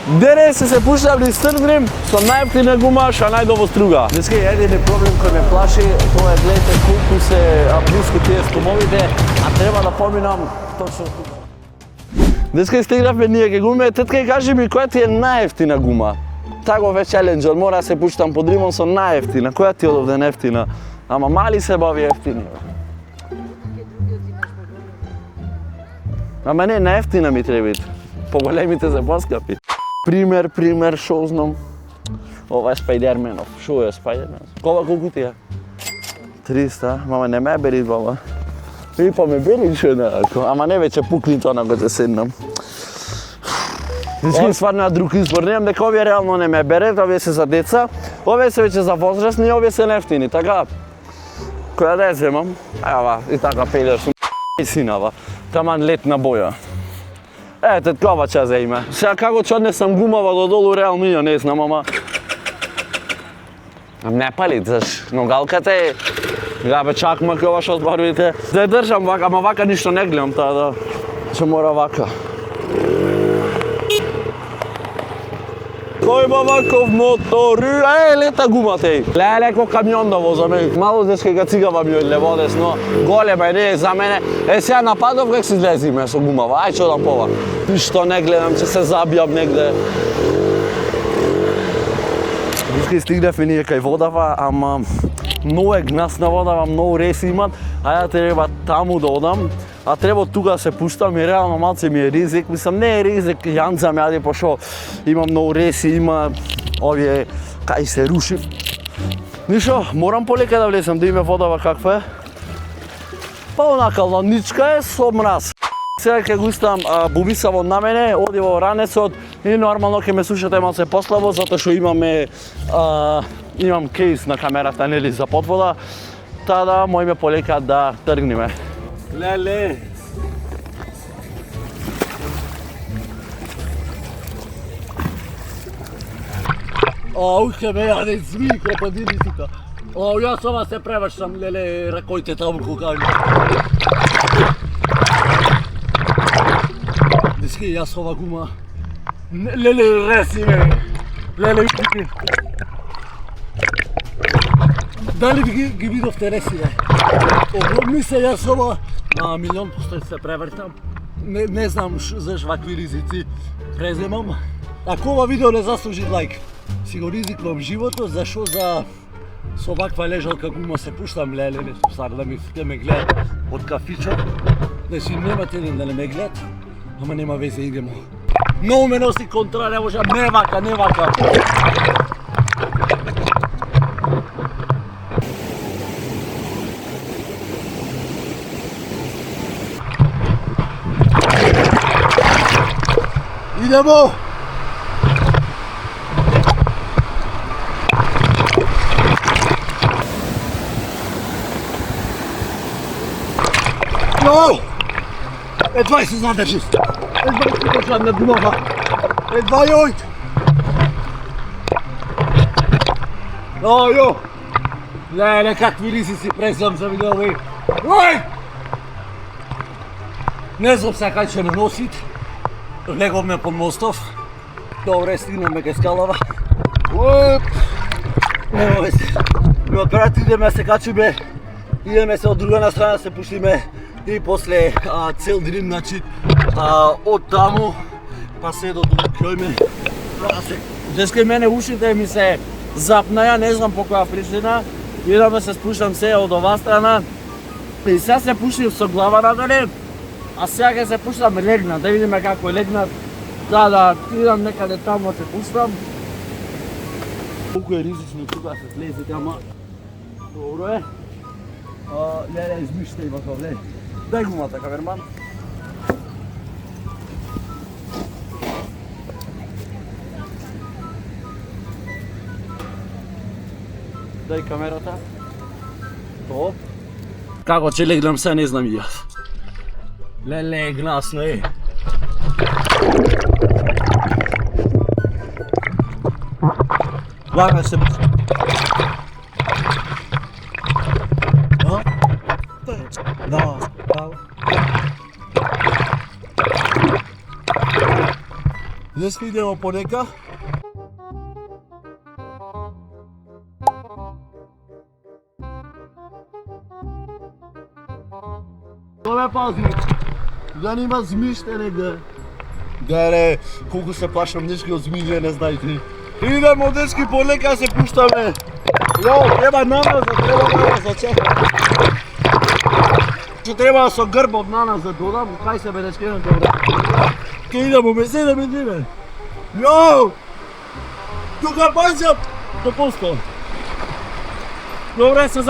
Денес се пуштам низ Тргрим со најевтина гума, што најдобро струга. Деска едини проблем кој ме плаши, тоа е гледате колку се блиску тие стомовите, а треба да поминам точно тука. Деска стигнавме ние ке гуме, тетка и кажи ми која ти е најевтина гума? Таков е челенџер, мора да се пуштам под римон со најевтина. Која ти е одовде најевтина? Ама мали се бави ефтини. Ама не, најефтина ми требит. Поголемите се поскапи. Пример, шо знам. Ова е Спајдерменов. Шо е Спајдерменов? Кова колку ти е? 300, мама не ме бери баба. И па ме бери шо неако. Ама не веќе пукни тоа на кој седнам. Искам стварно на друг избор. Немам дека овие реално не ме берет, овие се за деца. Овие се веќе за возрастни, овие се нефтини, така. Која да ја земам? Ева, и така пелеш и синава. Таман летна боја. Ете, такова ќе земе. Сега како ќе однесам гумава додолу, реално ја не знам, ама... Не пали, заш, ногалката е... Габе чакма ова што збарувате. Да ја држам вака, ама вака ништо не гледам, таа да... Ќе мора вака. Кој има ваков мотор? Лета гумата еј. Леле, ко камион да возам еј. Мало деска га цигава ми од леводес, но голема е, не е за мене. Сега нападов как се излезиме со гумава, ај че одам пова. Ништо не гледам, че се забијам негде. Деска стигнавме ние кај водава, ама многу е гнасна водава, многу реси имат, а ја треба таму да одам. А треба тука да се пуштам и реално малце ми е ризик. Мислам, не е ризик, јанца ме аде, пошо има многу реси, има овие кај се руши. Нишо, морам полека да влезам, да име водава каква е. Па онака ладничка е со мраз. Сега ќе го ставам бубисаво на мене, оди во ранецот и нормално ќе ме слушате малце послабо, затоа што имаме имам кейс на камерата, нели, за подвода. Та да, мојме полека да тргнеме. Леле! Уште ме јаде зми крокодили тука. Јас ова се превршам, леле, ракојте таму кога. Дески, јас ова гума. Леле, реси ме. Леле, вики. Дали ги видовте ресиве? Огромни се јас ова, милион посто се превртам. Не знам заш вакви ризици преземам. Ако ова видео не заслужи лайк, си го ризикнувам животот, зашо за со ваква лежалка гума се пуштам, леле, не сум стар да ме гледат од кафичот. Значи немате ни да не ме гледат, ама нема везе, идемо. Многу ме носи контра, не можам, не вака, не вака. Идемо! Јој! Едва се задржи. Едва се задржам на гумава. Едва јој! Јо! Леле, какви риси си презам за видео овој. Јој! Не знам сега кај ќе ме носит. Леговме под мостов. Добре, стигнаме кај скалава. Нема веќе. Ме прати, идеме се качиме. Идеме се од другана страна, се пуштиме. И после цел дрим, значи, од таму, па се до тука кјојме. Деска и мене ушите ми се запнаја, не знам по која причина. Идеме се спуштам се од оваа страна. И сега се пуштим со глава надоле. А сега ќе се пуштам легнат, да видиме како е легнат. Да идам некаде таму да се пуштам. Колку е ризично тука се слезите, ама добро е. Леле, измиштај вака, леле. Дај гумата, каверман. Дај камерата. То. Како ќе легнам се, не знам и јас. Леле, гнасно е. Вака се бus. Днеска идемо понека. Тоа пази. Да нема змиште нега. Дале, колку се плашам днески од змије, не знаете. Идемо днески понека се пуштаме. Јо, треба намазат, чекай. Че треба со грбот на нас да додам, кај се бе днески еден добре. Ке идемо, ме седеме диме. Јо! Тука бајзам! До посто. Добре, се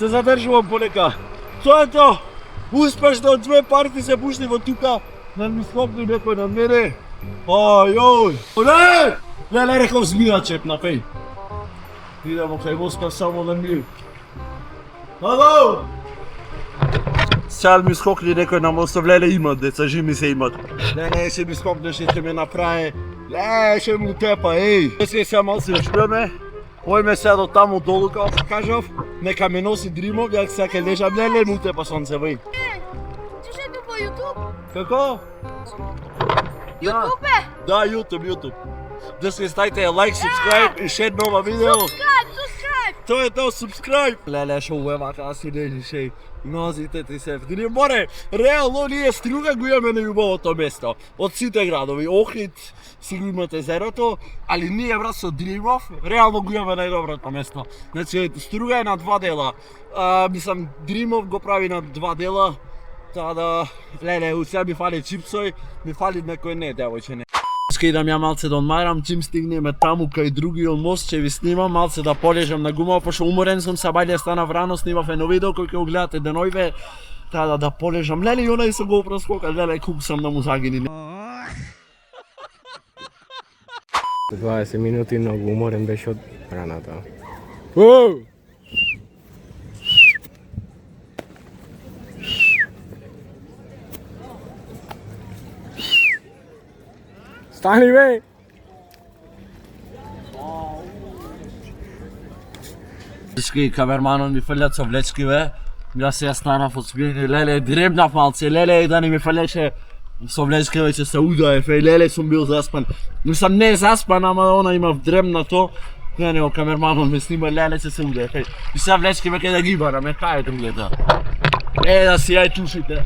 задржувам понека. Тоа е тоа. Успешно од 2 парти се пушти во тука. Не ми скопни некој на мене. Ајој! Не! Не реков змија чепна, пеј. Идемо кај воска само на мир. Ало! Сега ми скокни некој на мостов, леле имат деца, жими се имат. Не, ще ми скокне, ще ме направи. Ще му тепа, еј. Сега мал се чуеме. Ојме сега до таму долу, како се кажав. Нека ме носи дримов, јак сега ке лежам, леле му тепа сонце, веј. Ти ще по YouTube? Како? YouTube е? Да, YouTube. Да се ставите лайк, subscribe и шер нова видео. Subscribe! Тоа е тоа, subscribe! Леле, шо уема, така си не шеј. Нозите ти се вдини. Море, реално ние Струга го имаме на љубовото место. Од сите градови, Охрид си го имате езерото, али ние брат со Дримов, реално го имаме најдоброто место. Значи, Струга е на 2 дела. Мислам, Дримов го прави на 2 дела. Та да, леле, сега ми фали чипсој, ми фали некој не, девојче не. Ска идам ја малце да одмарам, чим стигнеме таму кај другиот мост, ќе ви снимам малце да полежам на гума, пошто уморен сум, сабајле станав рано, снимав едно видео кој ќе го гледате денојве, та да полежам. Леле, и онај со GoPro скока, леле, колку сам да му загини. 20 минути, многу уморен беше од раната. Стани бе! Влечки, камерманот ми фрлят со влечки бе. Јас сега станав од спијање, леле, дребнав малце, леле, да не ми фрлеше со влечки бе, ќе се удаев, леле, сум бил заспан. Мислам, не заспан, ама она имав дребнато. Не, камерманот ме снима, леле, ќе се удаев, И сега влечки бе, ке да ги бараме, кај да гледа. Да си јај тушите.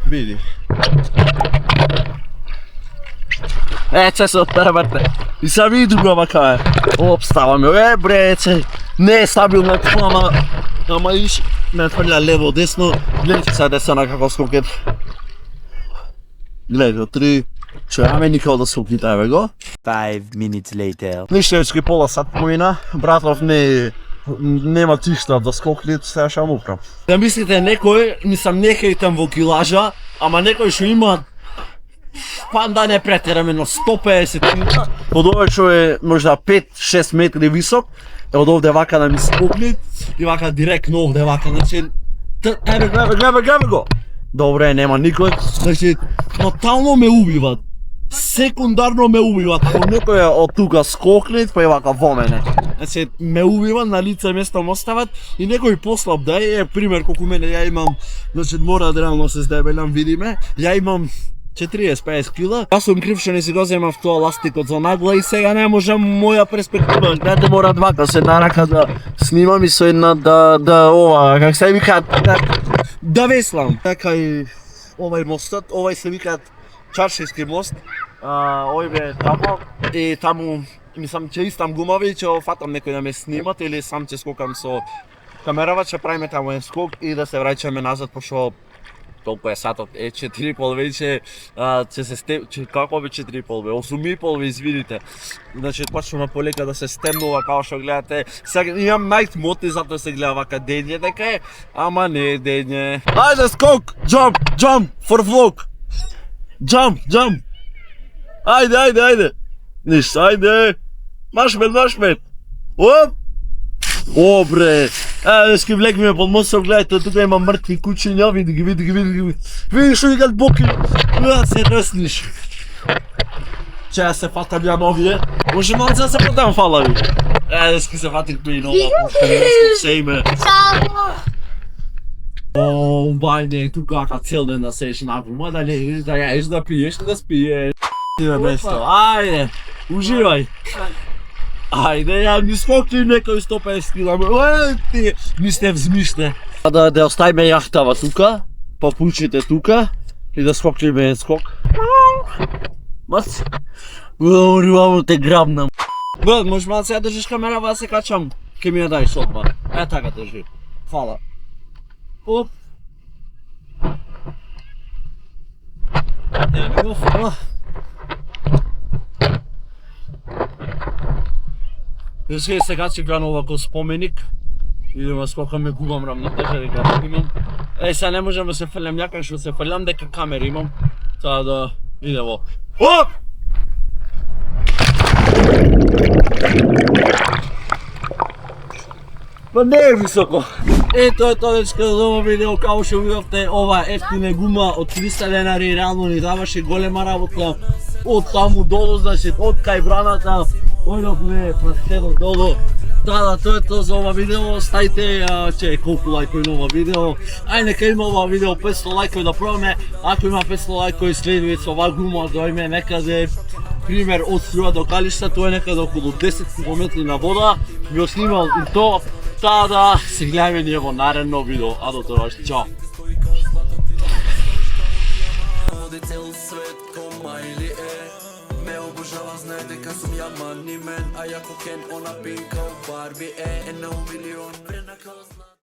Види. Че се отпребате. И са ви друга вака обставаме. Брече, не е стабилна кума, ама иш ме фрля лево, десно. Гледайте сега деса на како скокет. Гледайте, 3, 4, аме никако да скоките, еве го. 5 minutes later. Ништо, пола сат помина, братов нема тишта да скокли, сега ќе му управ. Да мислите некој, мислам некој там во килажа, ама некој што има, па да не претераме, но 150 од овој што е можда 5-6 метри висок, од овде вака да ми скокли, и вака директно овде вака, значи, гледа го. Добре, нема никој, значи, тотално ме убиват. Секундарно ме убиват, ако некој е од тука скокнет, па е вака во мене. Значи, ме убиват, на лице место ме остават и некој послаб да е, пример, колку мене, ја имам, значи, мора да реално се здебелам, видиме, ја имам 40-50 кила. Јас сум крив што не си го земав тоа ластикот за нагла и сега не можам моја перспектива. Гледате, мора двака се нарака да снимам и со една ова, как се викаат, да веслам. Така и овај мостот, овај се викаат Чаршевски мост, ој бе тамо и таму, мислам, ќе истам гумави, ќе фатам некој да ме снимат или сам ќе скокам со камерава, ќе правиме таму еден скок и да се враќаме назад, пошто толку е сатот, 4,5 веќе, ќе се како бе 4,5 бе, 8,5 бе, извините. Значи, почнува полека да се стемнува, као што гледате. Сега имам најт моти, затоа се гледа вака дење дека е, ама не е дење. Ајде скок, jump, for vlog. Jump! Ајде! Ништо, ајде! Машмет! Оп! О, бре! Ски влекме под мостов, гледайте, тука има мртви кучиња, види ги. Види што викат боки, се ръсниш. Че се фатам ја новие, може малце да се потам фала ви. Ски се фатих при нова, пушка ми ръсниш се име. О, бајне, тука ака цел ден да седиш на гума, да лежиш, да јаеш, да пиеш, да спиеш. Ти на место, ајде, уживај. Ајде, ја ни скокли некој 150 км, ти, ни сте взмиште. Да оставиме јахтава тука, папучите тука и да скоклиме скок. Мас, уривамо те грабнам. Брат, можеш малце ја држиш камерава да се качам, ке ми ја дајш одма. Е така држи. Фала. Оп. Не го фала. Сега ќе грано овако споменик. Идеме скокаме, губам рамнотежа дека имам. Сега не можам да се фрлям јака, што се фрлям дека камера имам. Таа да идево. Оп! Па не е високо. Ето е тоа дечка за ова видео, као што видовте, ова ефтина гума од 300 денари реално ни даваше голема работа. Од таму долу, значи, од кај браната, ојдовме прастено долу. Да, тоа е тоа за ова видео, ставите колку лајкови на ова видео. Ај нека има ова видео 500 лајкови да пробаме, ако има 500 лајкови следувајќи ова гума да име некаде, пример од Струја до Калишта, тоа е некаде околу 10 км на вода, би го снимал и то. Та да се гледаме ние во наредно видео, а до тогаш, чао! Цел свет ко Майли ме обожава, знае дека сум ја мани мен, а ја ко Кен, она пинка у Барби е 1 милион.